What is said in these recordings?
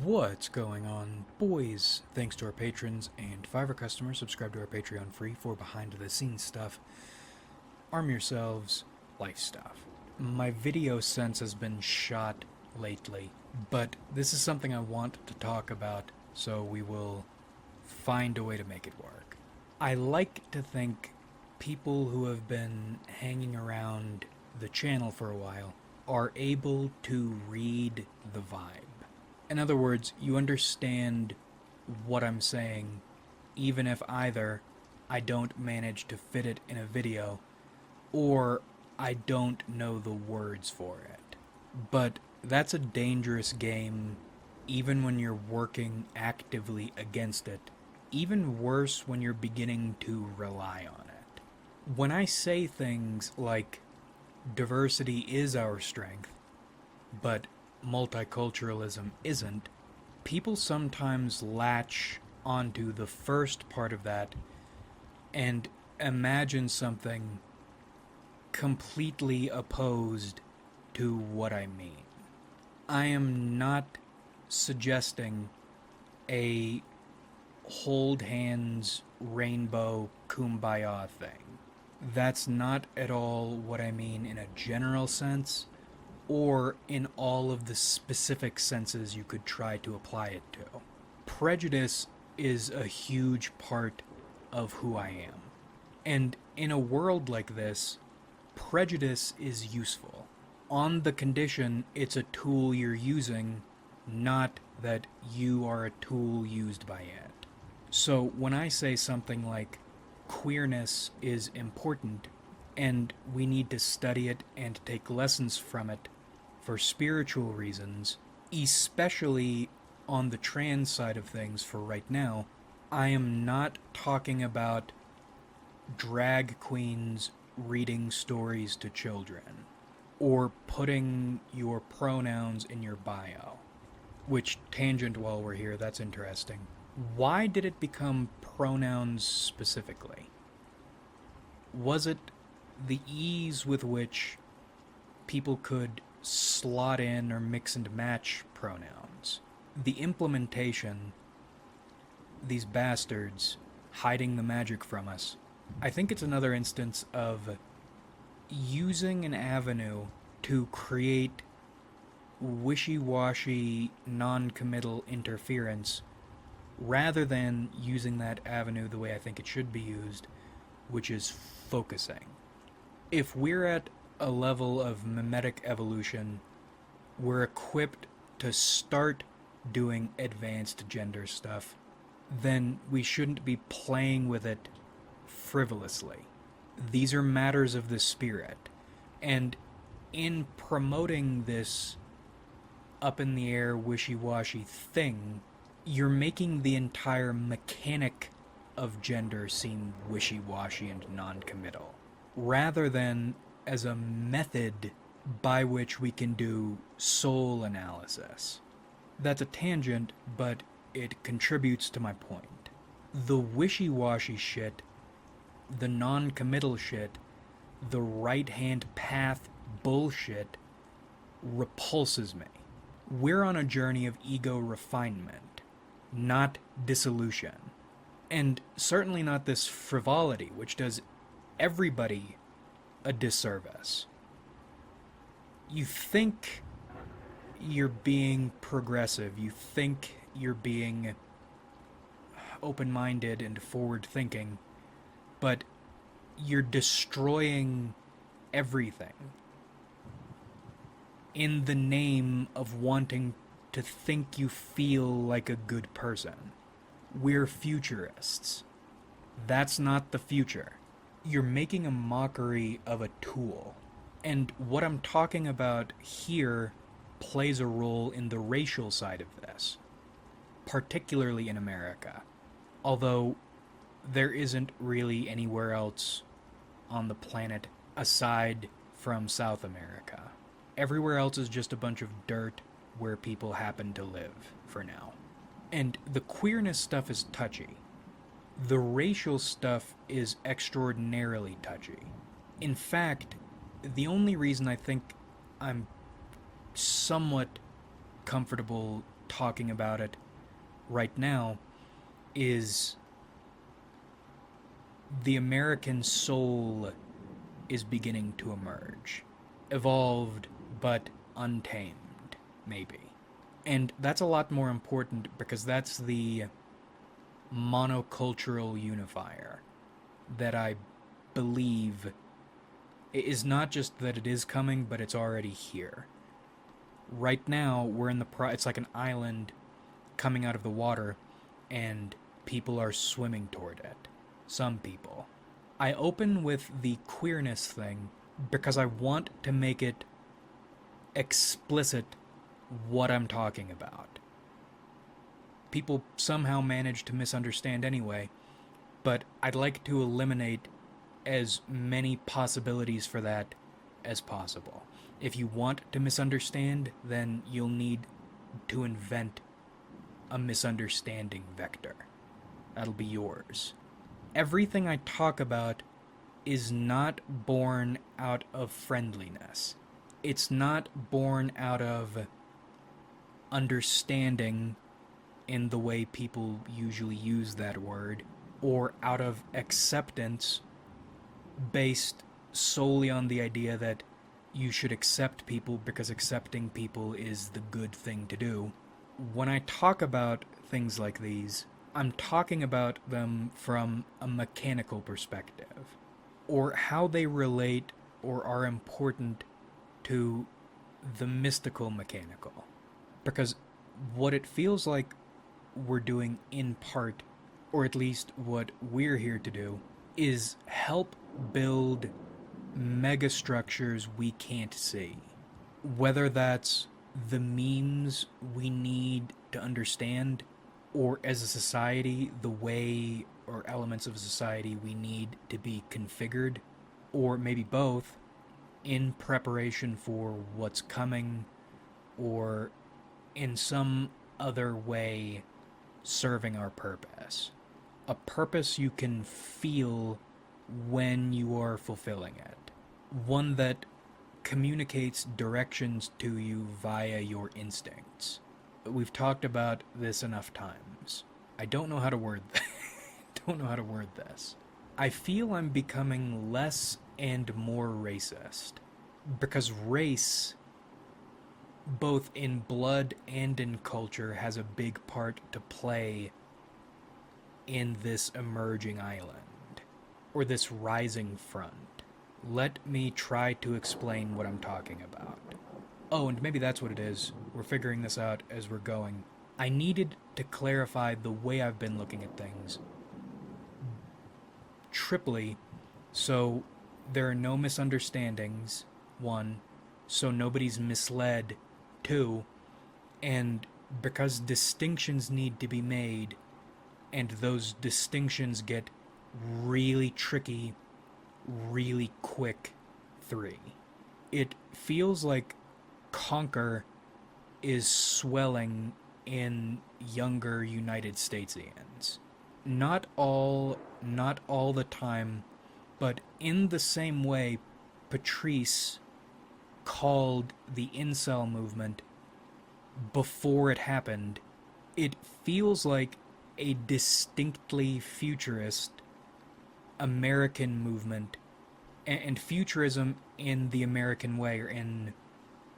What's going on, boys? Thanks to our patrons and Fiverr customers, subscribe to our Patreon free for behind the scenes stuff, arm yourselves, life stuff. My video sense has been shot lately, but this is something I want to talk about, so we will find a way to make it work. I like to think people who have been hanging around the channel for a while are able to read the vibe. In other words, you understand what I'm saying, even if either I don't manage to fit it in a video, or I don't know the words for it. But that's a dangerous game, even when you're working actively against it. Even worse when you're beginning to rely on it. When I say things like, diversity is our strength, but multiculturalism isn't, people sometimes latch onto the first part of that and imagine something completely opposed to what I mean. I am not suggesting a hold hands, rainbow, kumbaya thing. That's not at all what I mean in a general sense, or in all of the specific senses you could try to apply it to. Prejudice is a huge part of who I am. And in a world like this, prejudice is useful, on the condition it's a tool you're using, not that you are a tool used by it. So when I say something like, queerness is important, and we need to study it and take lessons from it for spiritual reasons, especially on the trans side of things for right now, I am not talking about drag queens reading stories to children, or putting your pronouns in your bio. Which, tangent while we're here, that's interesting. Why did it become pronouns specifically? Was it the ease with which people could slot in or mix and match pronouns? The implementation, these bastards hiding the magic from us, I think it's another instance of using an avenue to create wishy-washy, non-committal interference rather than using that avenue the way I think it should be used, which is focusing. If we're at a level of mimetic evolution, we're equipped to start doing advanced gender stuff, then we shouldn't be playing with it frivolously. These are matters of the spirit, and in promoting this up-in-the-air, wishy-washy thing, you're making the entire mechanic of gender seem wishy-washy and non-committal, rather than as a method by which we can do soul analysis. That's a tangent, but it contributes to my point. The wishy-washy shit, the non-committal shit, the right-hand path bullshit repulses me. We're on a journey of ego refinement, not dissolution. And certainly not this frivolity, which does everybody a disservice. You think you're being progressive, you think you're being open-minded and forward-thinking, but you're destroying everything in the name of wanting to think you feel like a good person. We're futurists. That's not the future. You're making a mockery of a tool. And what I'm talking about here plays a role in the racial side of this, particularly in America. Although there isn't really anywhere else on the planet aside from South America. Everywhere else is just a bunch of dirt where people happen to live for now. And the queerness stuff is touchy. The racial stuff is extraordinarily touchy. In fact, the only reason I think I'm somewhat comfortable talking about it right now is the American soul is beginning to emerge. Evolved, but untamed, maybe. And that's a lot more important because that's the monocultural unifier that I believe is not just that it is coming, but it's already here. Right now, we're in it's like an island coming out of the water, and people are swimming toward it. Some people. I open with the queerness thing because I want to make it explicit what I'm talking about. People somehow manage to misunderstand anyway, but I'd like to eliminate as many possibilities for that as possible. If you want to misunderstand, then you'll need to invent a misunderstanding vector. That'll be yours. Everything I talk about is not born out of friendliness. It's not born out of understanding in the way people usually use that word, or out of acceptance based solely on the idea that you should accept people because accepting people is the good thing to do. When I talk about things like these, I'm talking about them from a mechanical perspective, or how they relate or are important to the mystical mechanical. Because what it feels like we're doing in part, or at least what we're here to do, is help build megastructures we can't see. Whether that's the memes we need to understand, or as a society, the way or elements of a society we need to be configured, or maybe both, in preparation for what's coming, or in some other way serving our purpose. A purpose you can feel when you are fulfilling it. One that communicates directions to you via your instincts. We've talked about this enough times. I don't know how to word this. I feel I'm becoming less and more racist. Because race, both in blood and in culture, has a big part to play in this emerging island, or this rising front. Let me try to explain what I'm talking about. Oh, and maybe that's what it is. We're figuring this out as we're going. I needed to clarify the way I've been looking at things. Triply, so there are no misunderstandings, 1, so nobody's misled, 2, and because distinctions need to be made, and those distinctions get really tricky really quick, 3. It feels like Conquer is swelling in younger United Statesians. Not all the time, but in the same way Patrice called the incel movement before it happened, it feels like a distinctly futurist American movement, and futurism in the American way, or in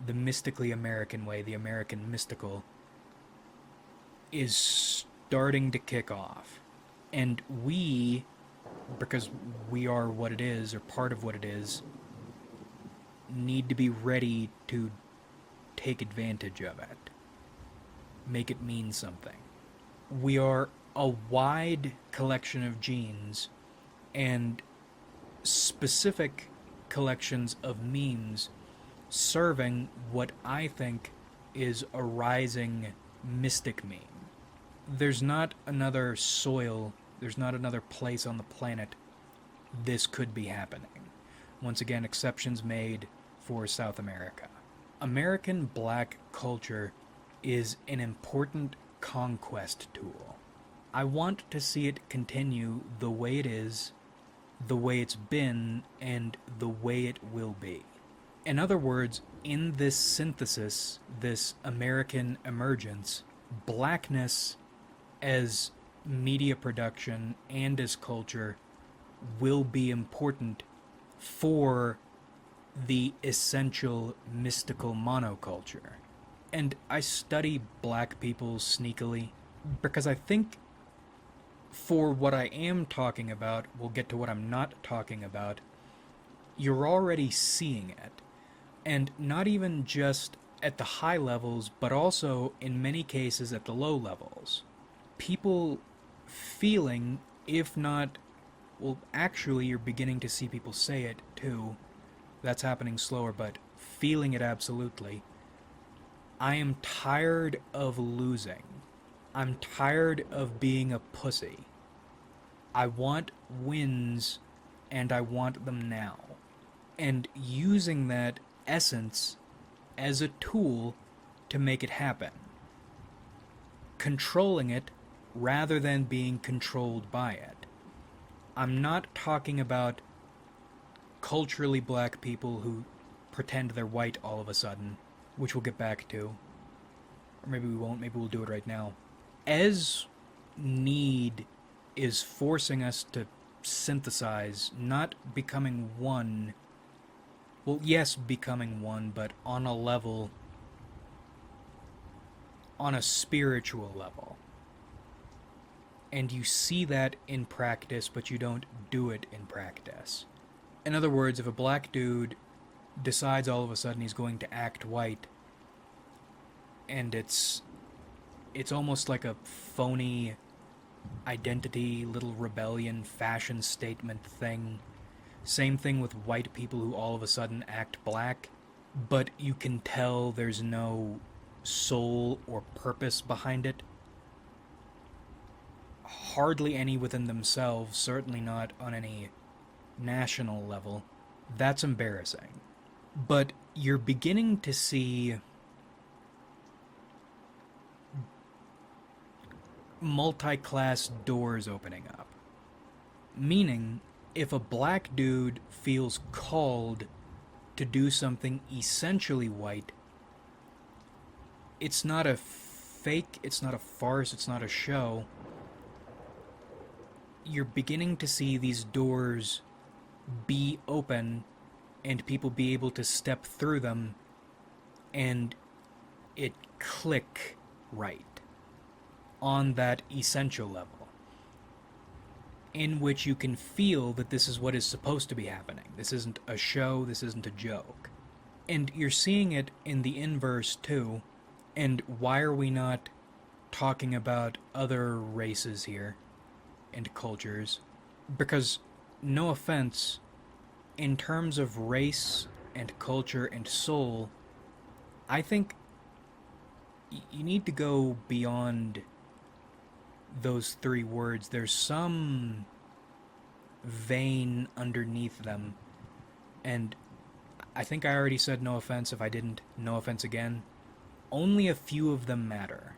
the mystically American way, the American mystical, is starting to kick off. And we, because we are what it is, or part of what it is, need to be ready to take advantage of it. Make it mean something. We are a wide collection of genes and specific collections of memes serving what I think is a rising mystic meme. There's not another soil, there's not another place on the planet this could be happening. Once again, exceptions made for South America. American black culture is an important conquest tool. I want to see it continue the way it is, the way it's been, and the way it will be. In other words, in this synthesis, this American emergence, blackness as media production and as culture will be important for the essential mystical monoculture. And I study black people sneakily because I think for what I am talking about, we'll get to what I'm not talking about, you're already seeing it. And not even just at the high levels, but also in many cases at the low levels. People feeling, if not, well, actually, you're beginning to see people say it too. That's happening slower, but feeling it absolutely. I am tired of losing. I'm tired of being a pussy. I want wins, and I want them now. And using that essence as a tool to make it happen. Controlling it rather than being controlled by it. I'm not talking about culturally black people who pretend they're white all of a sudden, which we'll get back to. Or maybe we won't, maybe we'll do it right now. As need is forcing us to synthesize, not becoming one. Well, yes, becoming one, but on a level, on a spiritual level. And you see that in practice, but you don't do it in practice. In other words, if a black dude decides all of a sudden he's going to act white, and it's almost like a phony identity, little rebellion, fashion statement thing. Same thing with white people who all of a sudden act black, but you can tell there's no soul or purpose behind it. Hardly any within themselves, certainly not on any national level. That's embarrassing. But you're beginning to see multi-class doors opening up. Meaning, if a black dude feels called to do something essentially white, it's not a fake, it's not a farce, it's not a show. You're beginning to see these doors be open and people be able to step through them and it click right on that essential level, in which you can feel that this is what is supposed to be happening. This isn't a show, this isn't a joke. And you're seeing it in the inverse too. And why are we not talking about other races here and cultures? Because, no offense, in terms of race and culture and soul, I think you need to go beyond those three words. There's some vein underneath them, and I think I already said no offense. If I didn't, no offense again. Only a few of them matter.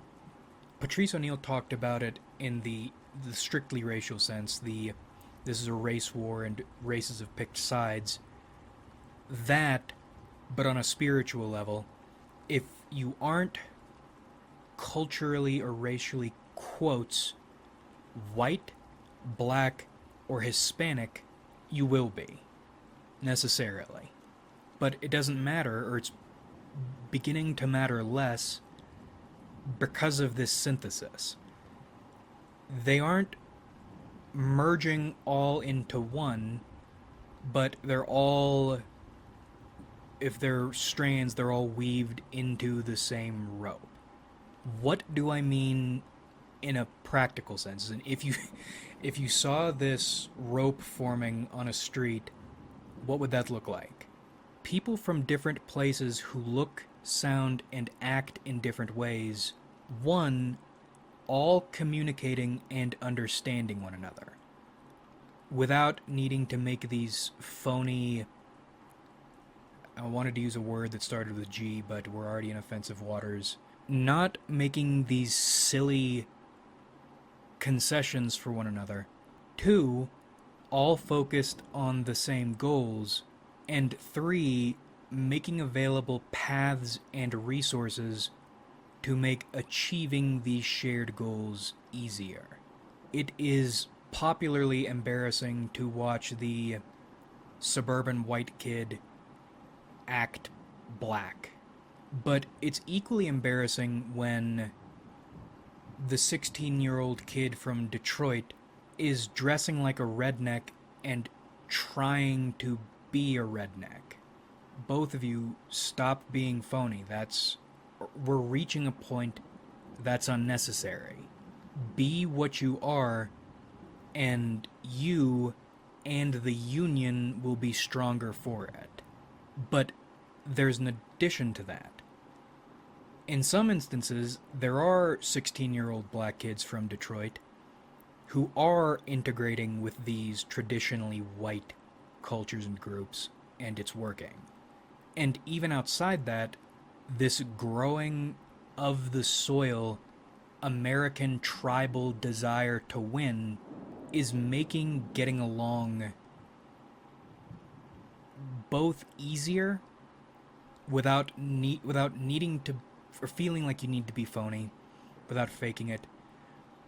Patrice O'Neill talked about it in the strictly racial sense, this is a race war and races have picked sides. That, but on a spiritual level, if you aren't culturally or racially, quotes, white, black, or Hispanic, you will be, necessarily. But it doesn't matter, or it's beginning to matter less because of this synthesis. They aren't merging all into one, but they're all, if they're strands, they're all weaved into the same rope. What do I mean in a practical sense? And if you saw this rope forming on a street, what would that look like? People from different places who look, sound, and act in different ways, one, all communicating and understanding one another, without needing to make these phony, I wanted to use a word that started with G, but we're already in offensive waters, not making these silly concessions for one another. Two, all focused on the same goals. And three, making available paths and resources to make achieving these shared goals easier. It is popularly embarrassing to watch the suburban white kid act black, but it's equally embarrassing when the 16-year-old kid from Detroit is dressing like a redneck and trying to be a redneck. Both of you, stop being phony. We're reaching a point that's unnecessary. Be what you are, and you and the Union will be stronger for it. But there's an addition to that. In some instances, there are 16-year-old black kids from Detroit who are integrating with these traditionally white cultures and groups, and it's working. And even outside that, this growing of the soil American tribal desire to win is making getting along both easier without needing to, or feeling like you need to be phony, without faking it,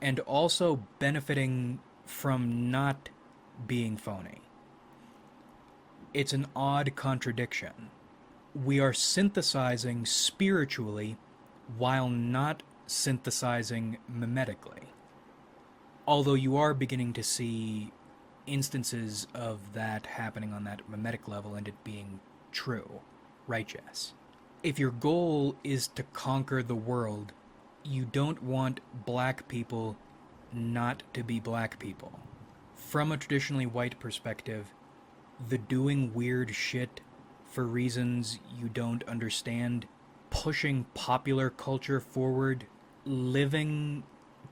and also benefiting from not being phony. It's an odd contradiction. We are synthesizing spiritually while not synthesizing mimetically. Although you are beginning to see instances of that happening on that mimetic level and it being true, righteous. If your goal is to conquer the world, you don't want black people not to be black people. From a traditionally white perspective, the doing weird shit for reasons you don't understand, pushing popular culture forward, living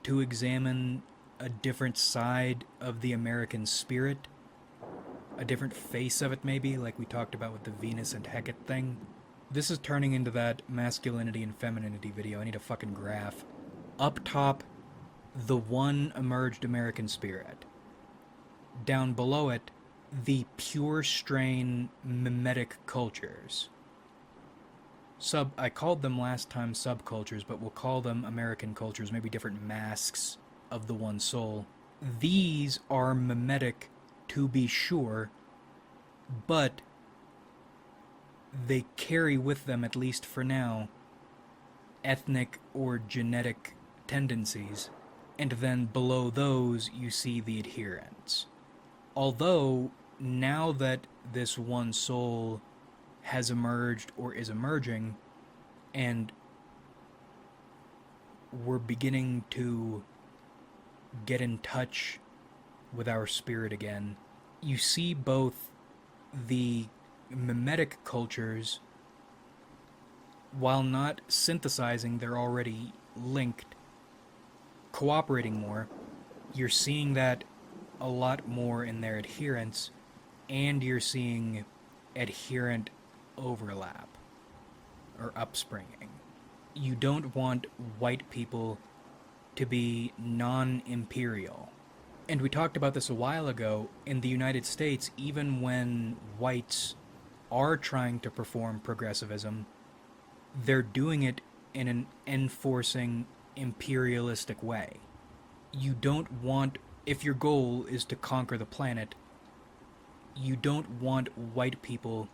to examine a different side of the American spirit, a different face of it maybe, like we talked about with the Venus and Hecate thing. This is turning into that masculinity and femininity video. I need a fucking graph. Up top, the one emerged American spirit. Down below it, the pure strain mimetic cultures. I called them last time subcultures, but we'll call them American cultures, maybe different masks of the one soul. These are mimetic, to be sure, but they carry with them, at least for now, ethnic or genetic tendencies, and then below those you see the adherents. Although, now that this one soul has emerged or is emerging, and we're beginning to get in touch with our spirit again, you see both the mimetic cultures, while not synthesizing, they're already linked, cooperating more. You're seeing that a lot more in their adherence, and you're seeing adherent overlap or upspringing. You don't want white people to be non-imperial. And we talked about this a while ago. In the United States, even when whites are trying to perform progressivism, they're doing it in an enforcing imperialistic way. You don't want, if your goal is to conquer the planet, you don't want white people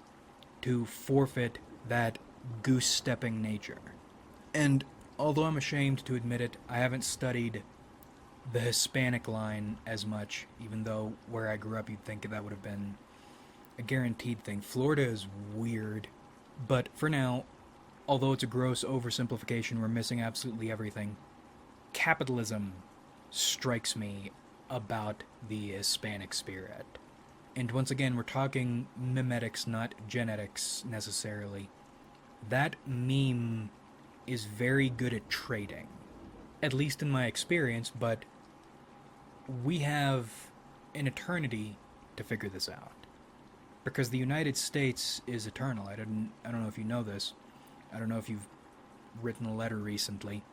to forfeit that goose-stepping nature. And although I'm ashamed to admit it, I haven't studied the Hispanic line as much, even though where I grew up you'd think that would have been a guaranteed thing. Florida is weird, but for now, although it's a gross oversimplification, we're missing absolutely everything. Capitalism strikes me about the Hispanic spirit. And once again, we're talking mimetics, not genetics necessarily. That meme is very good at trading, at least in my experience, but we have an eternity to figure this out. Because the United States is eternal. I don't know if you know this. I don't know if you've written a letter recently,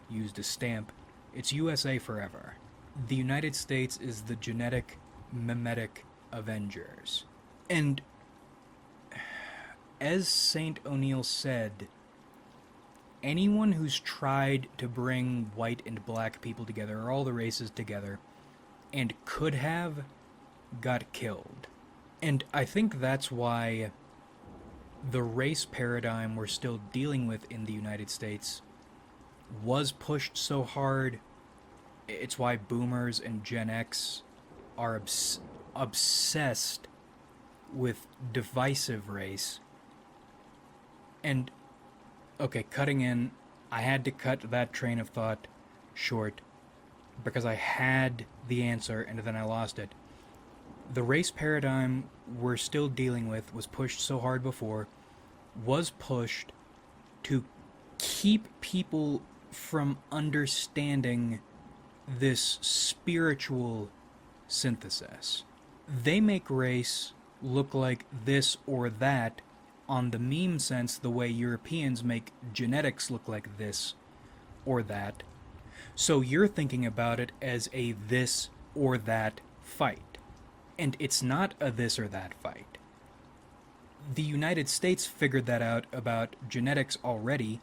used a stamp. It's USA forever. The United States is the genetic, mimetic Avengers. And as Saint O'Neill said, anyone who's tried to bring white and black people together, or all the races together, and could have, got killed. And I think that's why the race paradigm we're still dealing with in the United States was pushed so hard. It's why boomers and Gen X are obsessed with divisive race. And, okay, cutting in, I had to cut that train of thought short because I had the answer and then I lost it. The race paradigm we're still dealing with was pushed so hard before, was pushed to keep people from understanding this spiritual synthesis. They make race look like this or that on the meme sense, the way Europeans make genetics look like this or that. So you're thinking about it as a this or that fight. And it's not a this or that fight. The United States figured that out about genetics already.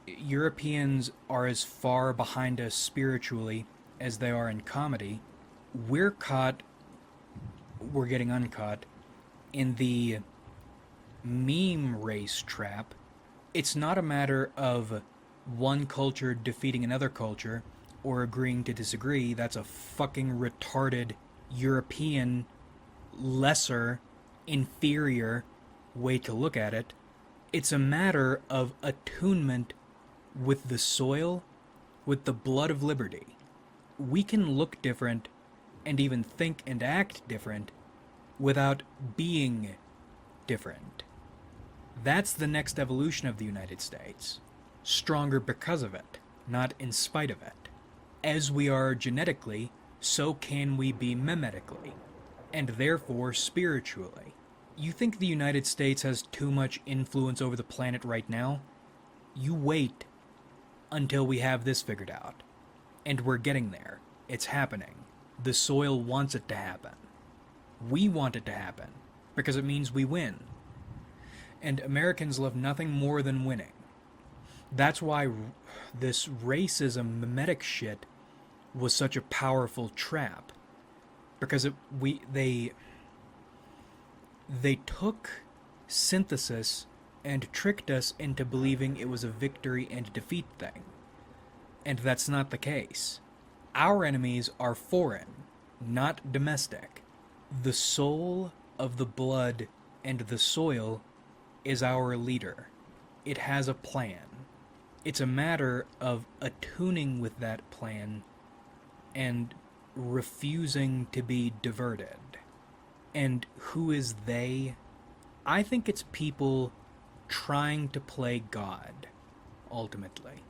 Europeans are as far behind us spiritually as they are in comedy. We're getting uncaught in the meme race trap. It's not a matter of one culture defeating another culture or agreeing to disagree. That's a fucking retarded European, lesser, inferior way to look at it. It's a matter of attunement with the soil, with the blood of liberty. We can look different and even think and act different without being different. That's the next evolution of the United States. Stronger because of it, not in spite of it. As we are genetically, so can we be memetically, and therefore spiritually. You think the United States has too much influence over the planet right now? You wait until we have this figured out. And we're getting there. It's happening. The soil wants it to happen. We want it to happen, because it means we win. And Americans love nothing more than winning. That's why this racism, mimetic shit was such a powerful trap. Because they took synthesis and tricked us into believing it was a victory and defeat thing. And that's not the case. Our enemies are foreign, not domestic. The soul of the blood and the soil is our leader. It has a plan. It's a matter of attuning with that plan and refusing to be diverted. And who is they? I think it's people trying to play God, ultimately.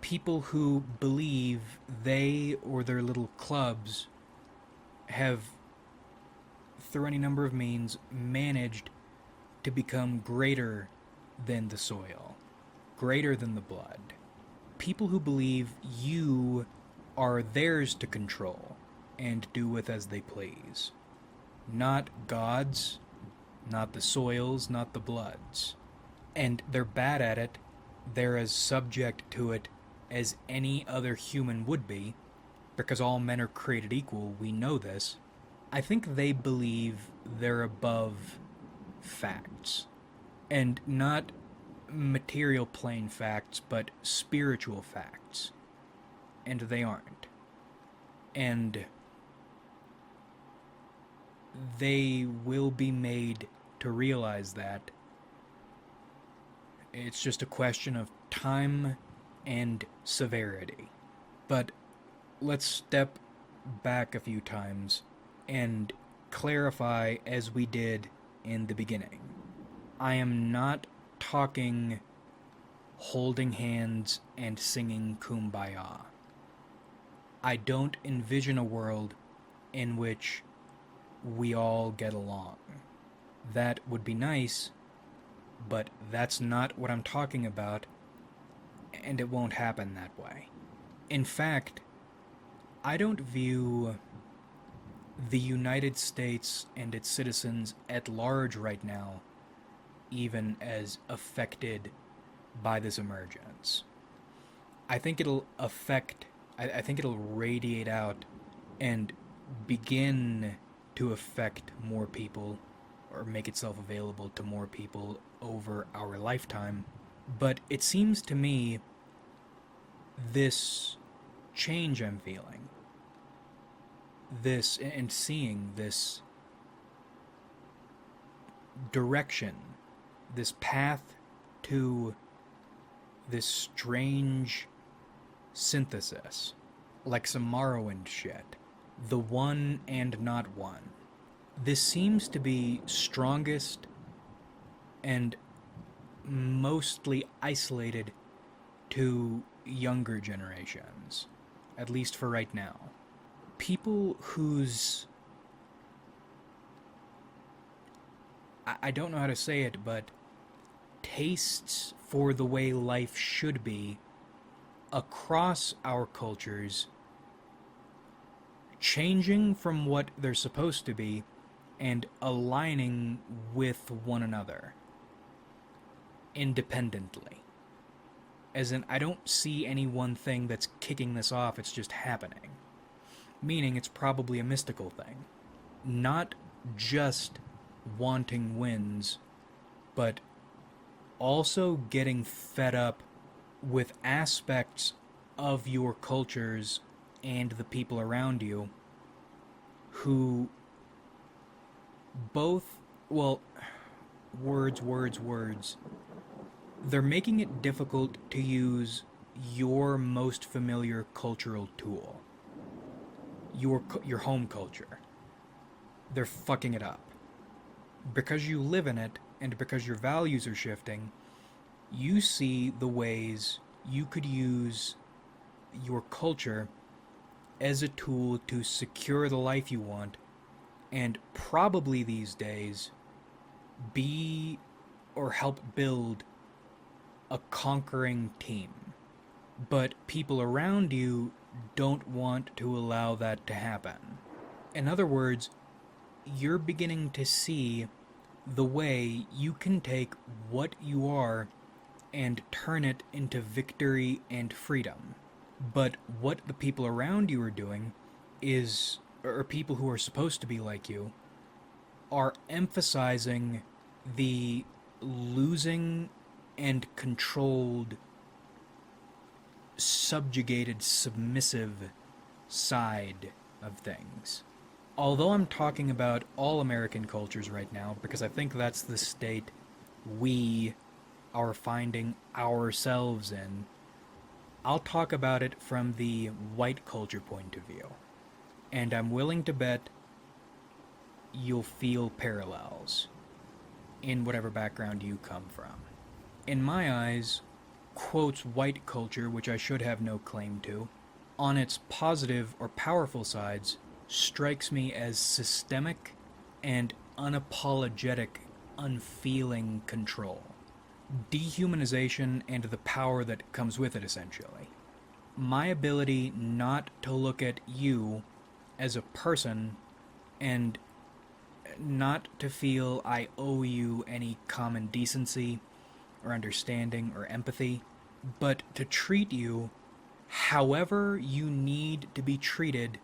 People who believe they or their little clubs have, through any number of means, managed to become greater than the soil, greater than the blood. People who believe you are theirs to control and do with as they please. Not gods, not the soils, not the bloods. And they're bad at it. They're as subject to it as any other human would be, because all men are created equal. We know this. I think they believe they're above facts. And not material plane facts, but spiritual facts. And they aren't. And they will be made to realize that. It's just a question of time and severity. But let's step back a few times and clarify as we did in the beginning. I am not talking holding hands and singing Kumbaya. I don't envision a world in which we all get along. That would be nice, but that's not what I'm talking about, and it won't happen that way. In fact, I don't view the United States and its citizens at large right now even as affected by this emergence. I think I think it'll radiate out and begin to affect more people or make itself available to more people over our lifetime. But it seems to me this change I'm feeling, this and seeing this direction, this path to this strange synthesis, like some Morrowind shit, the one and not one. This seems to be strongest and mostly isolated to younger generations, at least for right now. People whose. I don't know how to say it, but tastes for the way life should be across our cultures changing from what they're supposed to be and aligning with one another independently. As in, I don't see any one thing that's kicking this off, it's just happening. Meaning it's probably a mystical thing. Not just wanting wins, but also getting fed up with aspects of your cultures and the people around you who both, well, words. They're making it difficult to use your most familiar cultural tool. Your home culture. They're fucking it up. Because you live in it, and because your values are shifting, you see the ways you could use your culture as a tool to secure the life you want, and probably these days be or help build a conquering team. But people around you don't want to allow that to happen. In other words, you're beginning to see the way you can take what you are and turn it into victory and freedom. But what the people around you are doing is, or people who are supposed to be like you, are emphasizing the losing and controlled, subjugated, submissive side of things. Although I'm talking about all American cultures right now, because I think that's the state we are finding ourselves in, I'll talk about it from the white culture point of view. And I'm willing to bet you'll feel parallels in whatever background you come from. In my eyes, quotes white culture, which I should have no claim to, on its positive or powerful sides, strikes me as systemic and unapologetic, unfeeling control. Dehumanization and the power that comes with it, essentially. My ability not to look at you as a person and not to feel I owe you any common decency or understanding or empathy, but to treat you however you need to be treated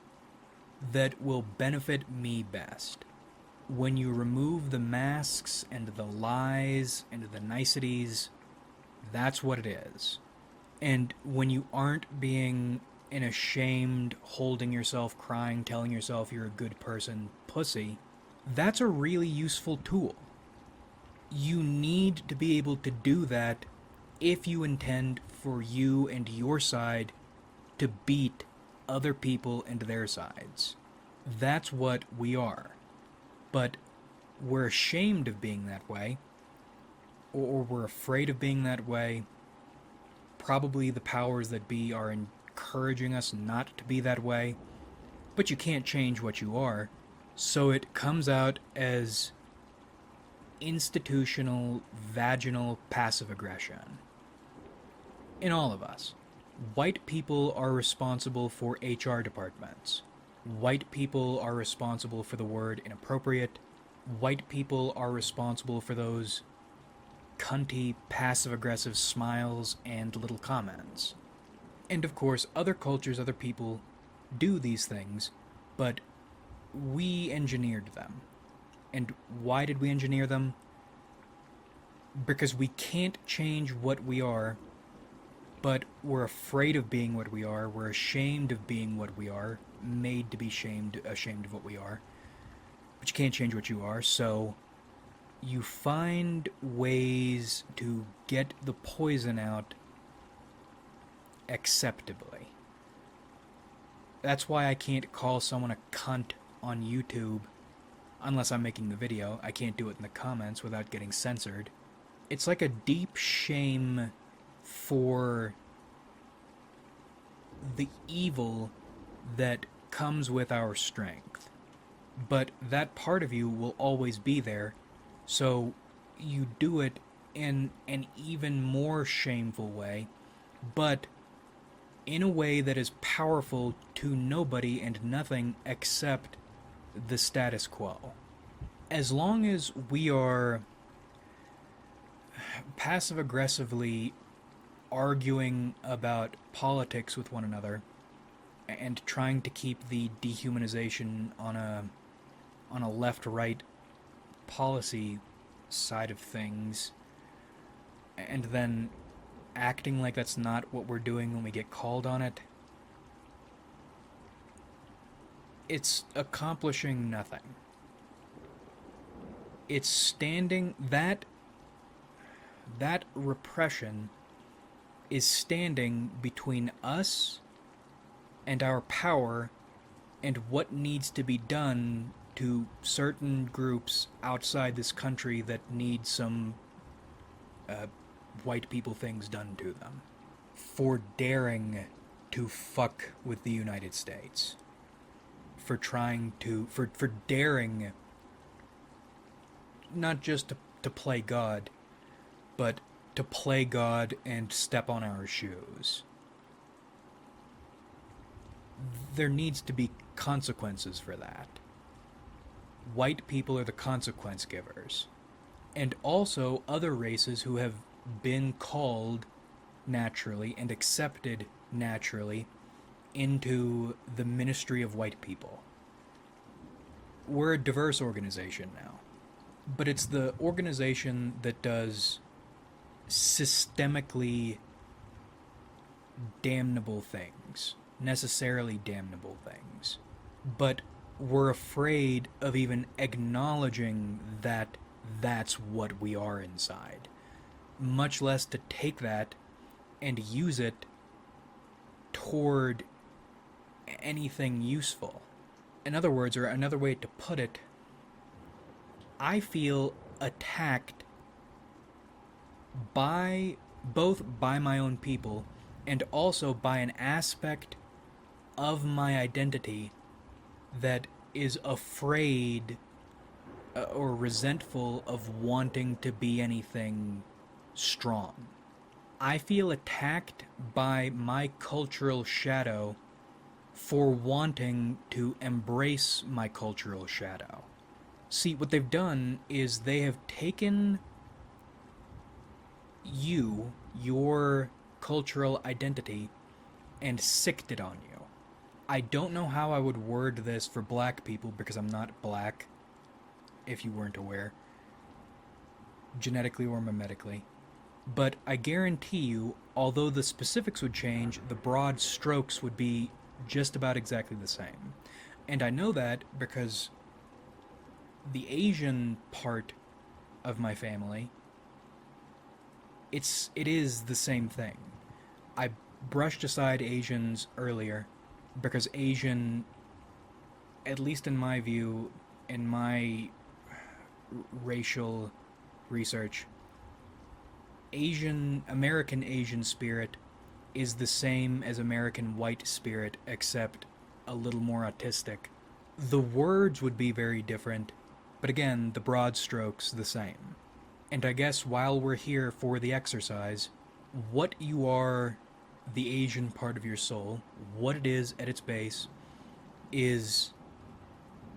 that will benefit me best. When you remove the masks and the lies and the niceties, that's what it is. And when you aren't being an ashamed, holding yourself, crying, telling yourself you're a good person pussy, that's a really useful tool. You need to be able to do that if you intend for you and your side to beat other people and their sides. That's what we are. But we're ashamed of being that way, or we're afraid of being that way. Probably the powers that be are encouraging us not to be that way, but you can't change what you are, so it comes out as institutional, vaginal passive aggression. In all of us. White people are responsible for HR departments. White people are responsible for the word inappropriate. White people are responsible for those cunty, passive-aggressive smiles and little comments. And of course, other cultures, other people do these things, but we engineered them. And why did we engineer them? Because we can't change what we are, but we're afraid of being what we are, we're ashamed of being what we are, made to be ashamed of what we are. But you can't change what you are, so you find ways to get the poison out acceptably. That's why I can't call someone a cunt on YouTube unless I'm making the video. I can't do it in the comments without getting censored. It's like a deep shame for the evil that comes with our strength. But that part of you will always be there, so you do it in an even more shameful way, but in a way that is powerful to nobody and nothing except the status quo. As long as we are passive-aggressively arguing about politics with one another and trying to keep the dehumanization on a left-right policy side of things, and then acting like that's not what we're doing when we get called on it, it's accomplishing nothing. It's standing... That repression is standing between us and our power and what needs to be done to certain groups outside this country that need some white people things done to them. For daring to fuck with the United States. For daring not just to play God, but to play God and step on our shoes. There needs to be consequences for that. White people are the consequence givers. And also other races who have been called naturally and accepted naturally into the ministry of white people. We're a diverse organization now. But it's the organization that does systemically damnable things. Necessarily damnable things. But we're afraid of even acknowledging that that's what we are inside. Much less to take that and use it toward anything useful. In other words, or another way to put it, I feel attacked both by my own people and also by an aspect of my identity that is afraid or resentful of wanting to be anything strong. I feel attacked by my cultural shadow for wanting to embrace my cultural shadow. See, what they've done is they have taken your cultural identity, and sicked it on you. I don't know how I would word this for black people because I'm not black, if you weren't aware, genetically or mimetically. But I guarantee you, although the specifics would change, the broad strokes would be just about exactly the same. And I know that because the Asian part of my family, it is the same thing. I brushed aside Asians earlier because Asian, at least in my view, in my racial research, American Asian spirit is the same as American white spirit, except a little more autistic. The words would be very different, but again, the broad strokes the same. And I guess while we're here for the exercise, what you are, the Asian part of your soul, what it is at its base, is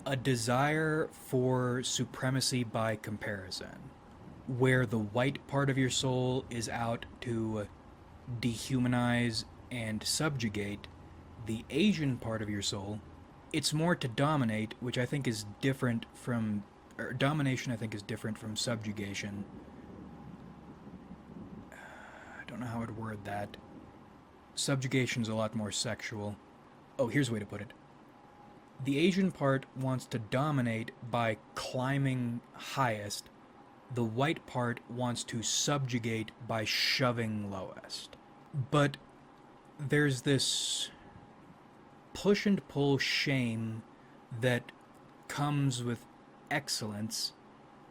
a desire for supremacy by comparison. where the white part of your soul is out to dehumanize and subjugate the Asian part of your soul. It's more to dominate, which I think is different from, or domination I think is different from subjugation. I don't know how I'd word that. Subjugation's a lot more sexual. Oh, here's a way to put it. The Asian part wants to dominate by climbing highest. The white part wants to subjugate by shoving lowest. But there's this push and pull shame that comes with excellence.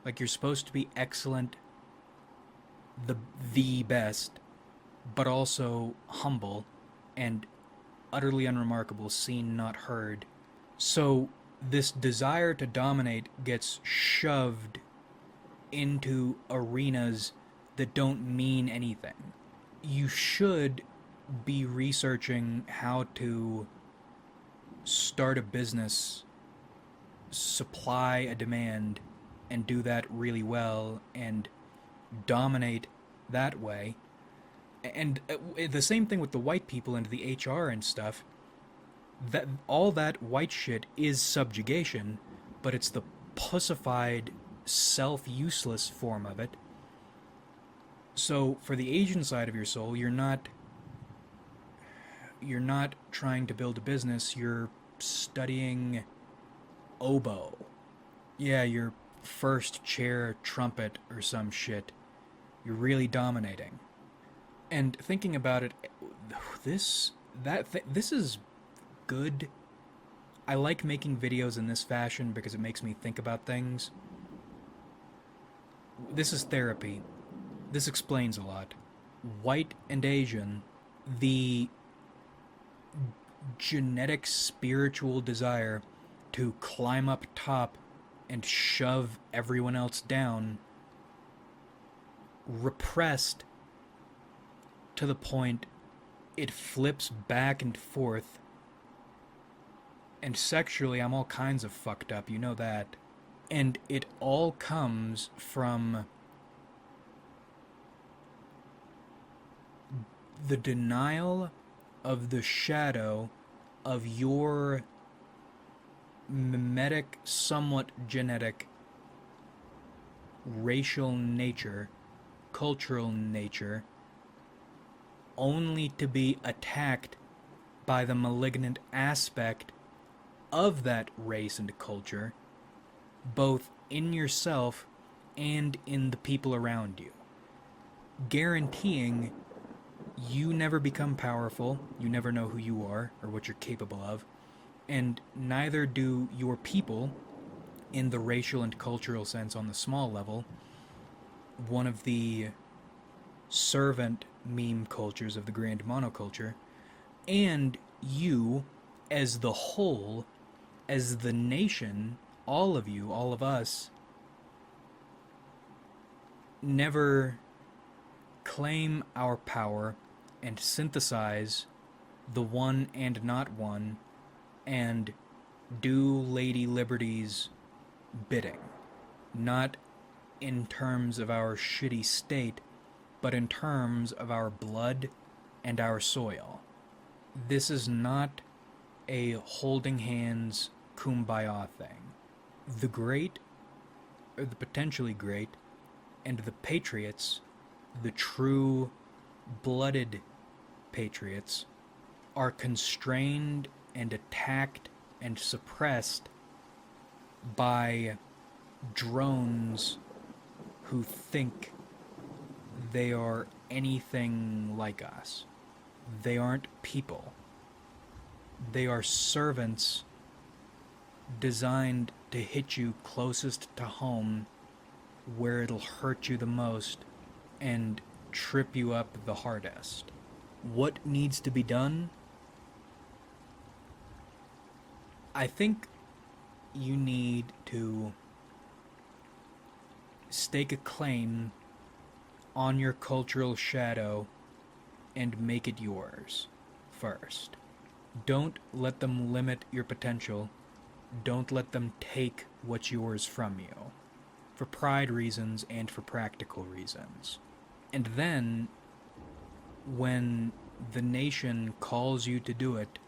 Like, you're supposed to be excellent, the best, but also humble and utterly unremarkable, seen, not heard. So this desire to dominate gets shoved into arenas that don't mean anything. You should be researching how to start a business, supply a demand, and do that really well and dominate that way. And the same thing with the white people and the HR and stuff. That all that white shit is subjugation, but it's the pussified, self-useless form of it. So for the Asian side of your soul, you're not trying to build a business, you're studying oboe. Yeah, your first chair trumpet or some shit. You're really dominating. And thinking about it, this is good. I like making videos in this fashion because it makes me think about things. This is therapy. This explains a lot. White and Asian, the genetic spiritual desire to climb up top and shove everyone else down, repressed to the point it flips back and forth. And sexually, I'm all kinds of fucked up, you know that. And it all comes from the denial of the shadow of your mimetic, somewhat genetic, racial nature, cultural nature, only to be attacked by the malignant aspect of that race and culture, both in yourself and in the people around you, guaranteeing you never become powerful, you never know who you are or what you're capable of, and neither do your people in the racial and cultural sense on the small level. One of the servant meme cultures of the grand monoculture, and you as the whole, as the nation, all of you, all of us, never claim our power and synthesize the one and not one and do Lady Liberty's bidding. Not in terms of our shitty state, but in terms of our blood and our soil. This is not a holding hands kumbaya thing. The great, or the potentially great, and the patriots, the true blooded patriots, are constrained and attacked and suppressed by drones who think they are anything like us. They aren't people. They are servants designed to hit you closest to home, where it'll hurt you the most and trip you up the hardest. What needs to be done? I think you need to stake a claim on your cultural shadow and make it yours first. Don't let them limit your potential. Don't let them take what's yours from you. for pride reasons and for practical reasons. And then, when the nation calls you to do it,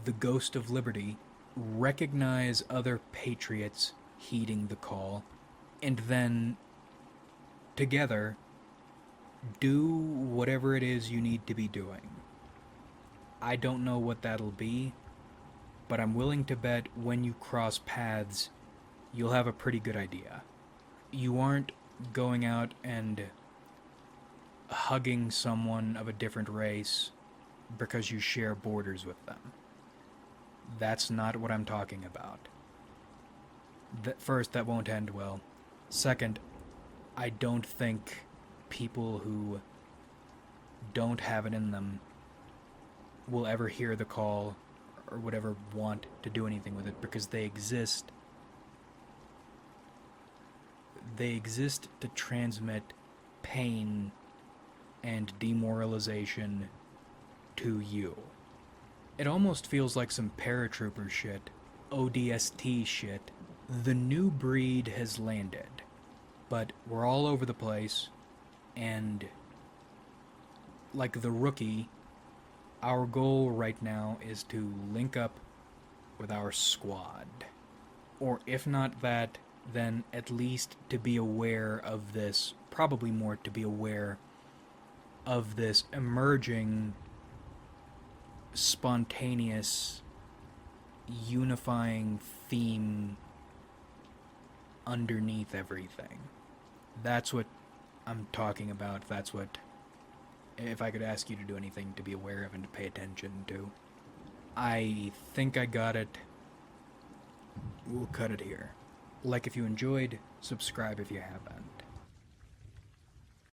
the Ghost of Liberty, recognize other patriots heeding the call, and then, together, do whatever it is you need to be doing. I don't know what that'll be, but I'm willing to bet when you cross paths, you'll have a pretty good idea. You aren't going out and hugging someone of a different race because you share borders with them. That's not what I'm talking about. First, that won't end well. Second, I don't think people who don't have it in them will ever hear the call or would ever want to do anything with it because they exist. They exist to transmit pain and demoralization to you. It almost feels like some paratrooper shit, ODST shit. The new breed has landed, but we're all over the place, and like the rookie, our goal right now is to link up with our squad. Or if not that, then at least to be aware of this, probably more to be aware of this emerging, spontaneous, unifying theme underneath everything. That's what I'm talking about. That's what, if I could ask you to do anything to be aware of and to pay attention to. I think I got it. We'll cut it here. Like if you enjoyed, subscribe if you haven't.